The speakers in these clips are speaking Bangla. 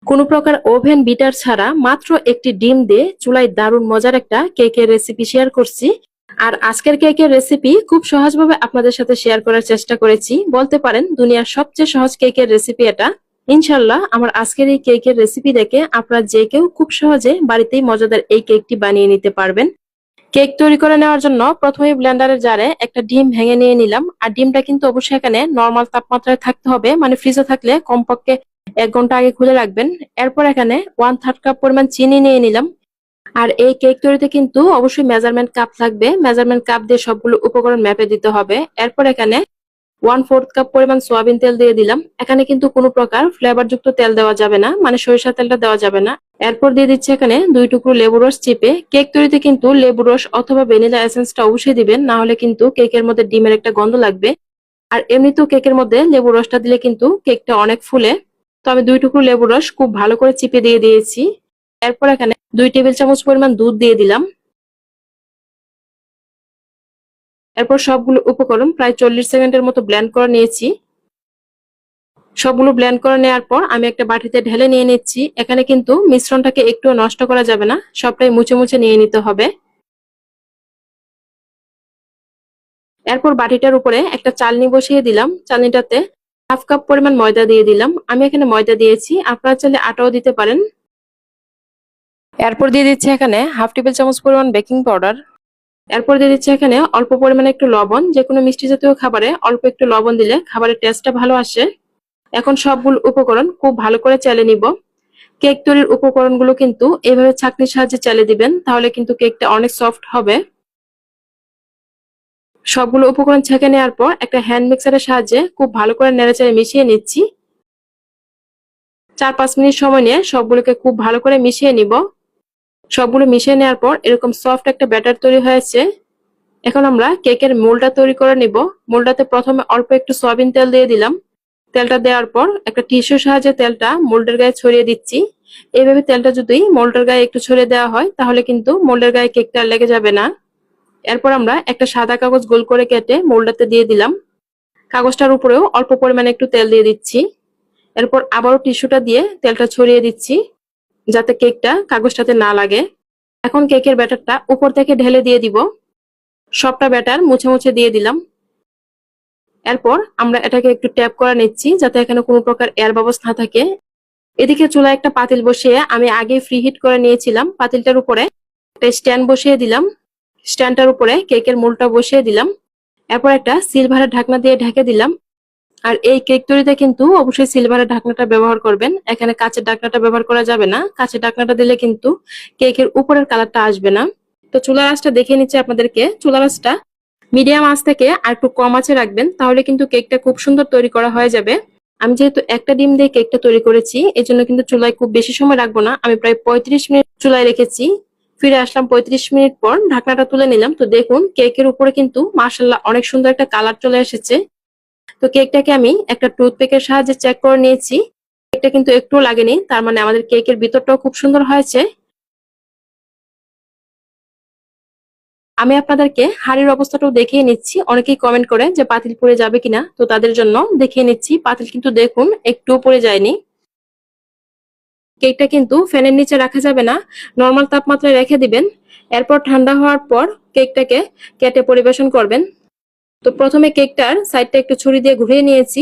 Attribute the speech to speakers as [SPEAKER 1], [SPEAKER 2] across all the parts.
[SPEAKER 1] কোনো প্রকার ওভেন বিটার ছাড়া মাত্র একটি ডিম দিয়ে চুলায় দারুণ মজার একটা কেকের রেসিপি শেয়ার করছি। আর আজকের কেকের রেসিপি খুব সহজভাবে আপনাদের সাথে শেয়ার করার চেষ্টা করেছি। বলতে পারেন দুনিয়ার সবচেয়ে সহজ কেকের রেসিপি এটা। ইনশাল্লাহ আমার আজকের এই কেকের রেসিপি দেখে আপনারা যে কেউ খুব সহজে বাড়িতেই মজাদার এই কেকটি বানিয়ে নিতে পারবেন। কেক তৈরি করে নেওয়ার জন্য প্রথমে ব্লেন্ডারের জারে একটা ডিম ভেঙে নিয়ে নিলাম। আর ডিমটা কিন্তু অবশ্যই এখানে নর্মাল তাপমাত্রায় থাকতে হবে, মানে ফ্রিজে থাকলে কমপক্ষে 1 ঘন্টা আগে খুলে রাখবেন। এরপর এখানে 1/3 কাপ পরিমাণ চিনি নিয়ে নিলাম। আর এই কেক তৈরিতে কিন্তু অবশ্যই মেজারমেন্ট কাপ থাকবে, মেজারমেন্ট কাপ দিয়ে সবগুলো উপকরণ মেপে দিতে হবে। এরপর এখানে 1/4 কাপ পরিমাণ সয়াবিন তেল দিয়ে দিলাম। এখানে কিন্তু কোনো প্রকার ফ্লেভার যুক্ত তেল দেওয়া যাবে না, মানে সরিষা তেলটা দেওয়া যাবে না। এরপর দিয়ে দিচ্ছি এখানে 2 টুকরো লেবু রস চিপে। কেক তৈরিতে কিন্তু লেবু রস অথবা ভ্যানিলা এসেন্সটা অবশ্যই দিবেন, না হলে কিন্তু কেকের মধ্যে ডিমের একটা গন্ধ লাগবে। আর এমনিতেও কেকের মধ্যে লেবু রসটা দিলে কিন্তু কেকটা অনেক ফুলে। তো আমি 2 টুকরো লেবু রস খুব ভালো করে চিপে দিয়ে দিয়েছি। এরপর এখানে 2 টেবিল চামচ পরিমাণ দুধ দিয়ে দিলাম। এরপর সবগুলো উপকরণ প্রায় 40 সেকেন্ডের মতো ব্লেন্ড করে নিয়েছি। সবগুলো ব্লেন্ড করে নেওয়ার পর আমি একটা বাটিতে ঢেলে নিয়ে নিচ্ছি। এখানে কিন্তু মিশ্রণটাকে একটু নষ্ট করা যাবে না, সবটাই মুছে মুছে নিয়ে নিতে হবে। এরপর বাটিটার উপরে একটা চালনি বসিয়ে দিলাম। চালনিটাতে 1/2 কাপ পরিমাণ ময়দা দিয়ে দিলাম। আমি এখানে ময়দা দিয়েছি, আপনারা চাইলে আটাও দিতে পারেন। এরপর দিয়ে দিচ্ছি এখানে 1/2 টেবিল চামচ পরিমাণ বেকিং পাউডার। এরপর দিয়ে দিচ্ছি এখানে অল্প পরিমাণে একটু লবণ। যে কোনো মিষ্টি জাতীয় খাবারে অল্প একটু লবণ দিলে খাবারের টেস্টটা ভালো আসে। এখন সবগুলো উপকরণ খুব ভালো করে চেলে নিব। কেক তৈরির উপকরণগুলো কিন্তু এইভাবে ছাঁকনির সাহায্যে চেলে দিবেন, তাহলে কিন্তু কেকটা অনেক সফট হবে। সবগুলো উপকরণ ছেঁকে নেওয়ার পর একটা হ্যান্ড মিক্সারের সাহায্যে খুব ভালো করে নেড়েচেড়ে মিশিয়ে নিচ্ছি। 4-5 মিনিট সময় নিয়ে সবগুলোকে খুব ভালো করে মিশিয়ে নিব। সবগুলো মিশিয়ে নেওয়ার পর এরকম সফট একটা ব্যাটার তৈরি হয়েছে। এখন আমরা কেকের মোল্ডটা তৈরি করে নিব। মোল্ডটাতে প্রথমে অল্প একটু সয়াবিন তেল দিয়ে দিলাম। তেলটা দেওয়ার পর একটা টিস্যুর সাহায্যে তেলটা মোল্ডের গায়ে ছড়িয়ে দিচ্ছি। এইভাবে তেলটা যদি মোল্ডের গায়ে একটু ছড়িয়ে দেওয়া হয় তাহলে কিন্তু মোল্ডের গায়ে কেকটা লেগে যাবে না। এরপর আমরা একটা সাদা কাগজ গোল করে কেটে মোল্ডটাতে দিয়ে দিলাম। কাগজটার উপরেও অল্প পরিমাণে একটু তেল দিয়ে দিচ্ছি। এরপর আবারও টিস্যুটা দিয়ে তেলটা ছড়িয়ে দিচ্ছি, যাতে কেকটা কাগজটাতে না লাগে। এখন কেকের ব্যাটারটা উপর থেকে ঢেলে দিয়ে দিব। সবটা ব্যাটার মুছে মুছে দিয়ে দিলাম। এরপর আমরা এটাকে একটু ট্যাপ করে নিচ্ছি, যাতে এখানে কোনো প্রকার এয়ার বাবলস না থাকে। এদিকে চুলায় একটা পাতিল বসিয়ে আমি আগে ফ্রি হিট করে নিয়েছিলাম। পাতিলটার উপরে একটা স্ট্যান্ড বসিয়ে দিলাম। স্ট্যান্ডটার উপরে কেকের মোল্ডটা বসিয়ে দিলাম। এরপর একটা সিলভারের ঢাকনা দিয়ে ঢেকে দিলাম। আর এই কেক তৈরিতে কিন্তু অবশ্যই সিলভারের ঢাকনাটা ব্যবহার করবেন, এখানে কাঁচের ঢাকনাটা ব্যবহার করা যাবে না। কাঁচের ঢাকনাটা দিলে কিন্তু কেকের উপরের কালারটা আসবে না। তো চুলার আঁচটা দেখিয়ে নিচ্ছি আপনাদেরকে। চুলার আঁচটা মিডিয়াম আঁচ থেকে আর একটু কম আঁচে রাখবেন, তাহলে কিন্তু কেকটা খুব সুন্দর তৈরি করা হয়ে যাবে। আমি যেহেতু একটা ডিম দিয়ে কেকটা তৈরি করেছি, এই জন্য কিন্তু চুলায় খুব বেশি সময় রাখবো না। আমি প্রায় 35 মিনিট চুলায় রেখেছি। ফিরে আসলাম 35 মিনিট পর, ঢাকনাটা তুলে নিলাম। তো দেখুন কেকের উপরে কিন্তু মাশাআল্লাহ অনেক সুন্দর একটা কালার চলে এসেছে। তো কেকটাকে আমি একটা টুথপিকের সাহায্যে চেক করে নিয়েছি। কেকটা কিন্তু একটুও লাগেনি, তার মানে আমাদের কেকের ভিতরটাও খুব সুন্দর হয়েছে। আমি আপনাদেরকে হাঁড়ির অবস্থাটাও দেখিয়ে নিচ্ছি। অনেকেই কমেন্ট করে যে পাতিল পুড়ে যাবে কিনা, তো তাদের জন্য দেখিয়ে নিচ্ছি। পাতিল কিন্তু দেখুন একটুও পুড়ে যায়নি। কেকটা কিন্তু ফ্যানের নিচে রাখা যাবে না, নর্মাল তাপমাত্রায় রেখে দিবেন। এরপর ঠান্ডা হওয়ার পর কেকটাকে কেটে পরিবেশন করবেন। তো প্রথমে কেকটার সাইডটা একটু ছুরি দিয়ে ঘুরিয়ে নিয়েছি।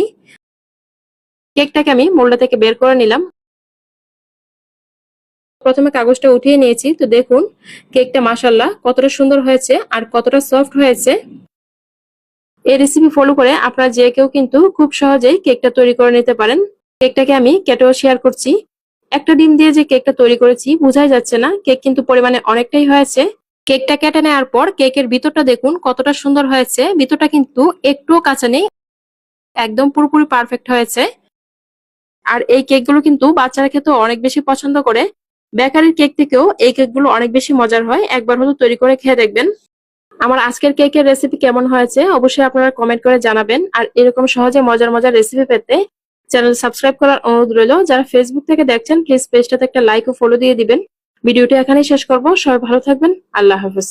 [SPEAKER 1] কেকটাকে আমি মোল্ডটা থেকে বের করে নিলাম। প্রথমে কাগজটা উঠিয়ে নিয়েছি। তো দেখুন কেকটা মাশাআল্লাহ কতটা সুন্দর হয়েছে আর কতটা সফট হয়েছে। এই রেসিপি ফলো করে আপনারা যে কেউ কিন্তু খুব সহজেই কেকটা তৈরি করে নিতে পারেন। কেকটাকে আমি কেটেও শেয়ার করছি। একটা ডিম দিয়ে যে কেকটা তৈরি করেছি বোঝাই যাচ্ছে না, কেক কিন্তু পরিমাণে অনেকটাই হয়েছে। কেকটা কেটে নেওয়ার পর কেকের ভিতরটা দেখুন কতটা সুন্দর হয়েছে। ভিতরটা কিন্তু একটুও কাঁচা নেই, একদম পুরোপুরি পারফেক্ট হয়েছে। আর এই কেকগুলো কিন্তু বাচ্চারা খেতে অনেক বেশি পছন্দ করে। বেকারির কেক থেকেও এই কেকগুলো অনেক বেশি মজার হয়, একবার হলো তৈরি করে খেয়ে দেখবেন। আমার আজকের কেকের রেসিপি কেমন হয়েছে অবশ্যই আপনারা কমেন্ট করে জানাবেন। আর এরকম সহজে মজার মজার রেসিপি পেতে চ্যানেল সাবস্ক্রাইব করার অনুরোধ রইল। যারা ফেসবুক থেকে দেখছেন প্লিজ পেজটাতে একটা লাইক ও ফলো দিয়ে দিবেন। ভিডিওটি এখানেই শেষ করব। সবাই ভালো থাকবেন। আল্লাহ হাফেজ।